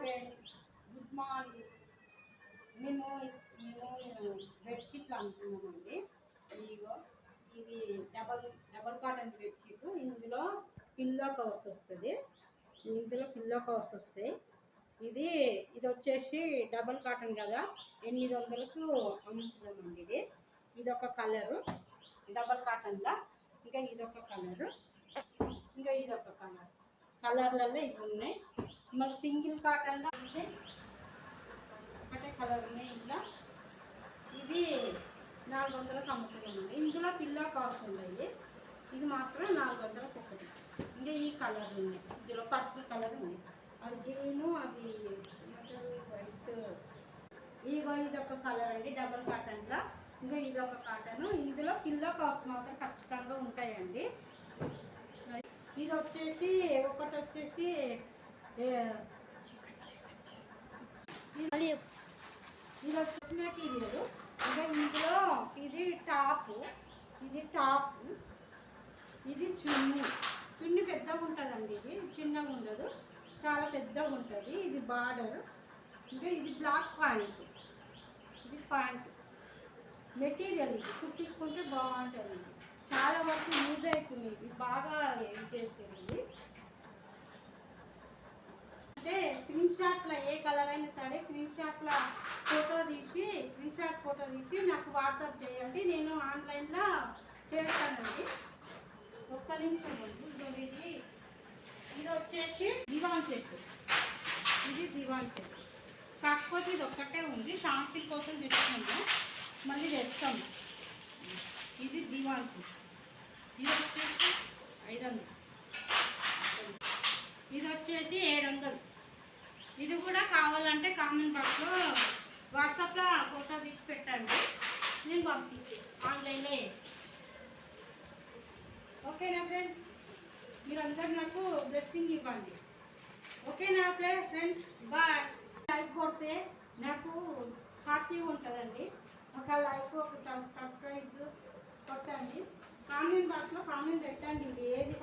Friends, good morning. మేము బెడ్షీట్లు అమ్ముతున్నామండి. ఇదిగో ఇది డబల్ కాటన్ బెడ్షీట్. ఇందులో పిల్లో కవర్స్ వస్తుంది. వస్తాయి. ఇది వచ్చేసి డబల్ కాటన్ కదా, 800కు అమ్ముతున్నామండి. ఇది ఒక కలరు డబల్ కాటన్లో. ఇంకా ఇదొక కలరు, ఇంకా ఇదొక కలర్లలో ఇవి ఉన్నాయి. మళ్ళీ సింగిల్ కాటన్లో అంటే ఒకటే కలర్ ఉన్నాయి. ఇలా ఇది 400కు అమ్ముతున్నామండి. ఇందులో పిల్లో కవర్స్ ఉన్నాయి. ఇది మాత్రం 400కు ఒకటి. ఇంకా ఈ కలర్ ఉన్నాయి. ఇందులో పర్పుల్ కలర్ ఉంది, అది గ్రీను, అది వైట్. ఇదొక కలర్ అండి డబల్ కాటన్లో. ఇంకా ఇదొక కాటన్. ఇందులో పిల్లో కవర్స్ మాత్రం ఖచ్చితంగా ఉంటాయండి. ఇది వచ్చేసి ఒకటి వచ్చేసి ఇది వచ్చేసి మెటీరియల్. ఇంకా ఇందులో ఇది టాప్, ఇది చున్నీ పెద్దగా ఉంటుందండి. ఇది చిన్నగా ఉండదు, చాలా పెద్దగా ఉంటుంది. ఇది బార్డర్. ఇంకా ఇది బ్లాక్ ప్యాంట్. ఇది ప్యాంట్ మెటీరియల్. ఇది కుట్టించుకుంటే బాగుంటుంది. చాలా వరకు యూజ్ అవుతుంది. ఇది బాగా చేస్తుంది. అంటే స్క్రీన్ షాట్లో ఏ కలర్ అయినా సరే స్క్రీన్ షాట్ ఫోటో తీసి నాకు వాట్సాప్ చేయండి. నేను ఆన్లైన్లో చేస్తానండి. ఒక్క నిమిషం అండి. ఇది వచ్చేసి దివాన్ సెట్. కాకపోతే ఇది ఒక్కటే ఉంది. షాంపిల్ కోసం తెచ్చుకున్నాము, మళ్ళీ తెస్తాము. ఇది దివాన్ సెట్. ఇది వచ్చేసి 500. ఇది వచ్చేసి 700. ఇది కూడా కావాలంటే కామెంట్ బాక్స్లో వాట్సాప్లో ఫోటో తీసి పెట్టండి, నేను పంపించి ఆన్లైన్లో. ఓకేనా ఫ్రెండ్స్, మీరందరూ నాకు బ్లెస్సింగ్ ఇవ్వండి. ఓకేనా ఫ్రెండ్స్, బాయ్. లైక్ కొడితే నాకు హ్యాపీగా ఉంటుందండి. ఒక లైక్, ఒక సబ్స్క్రైబ్ కొట్టండి. కామెంట్ బాక్స్లో కామెంట్ పెట్టండి. ఇది ఏది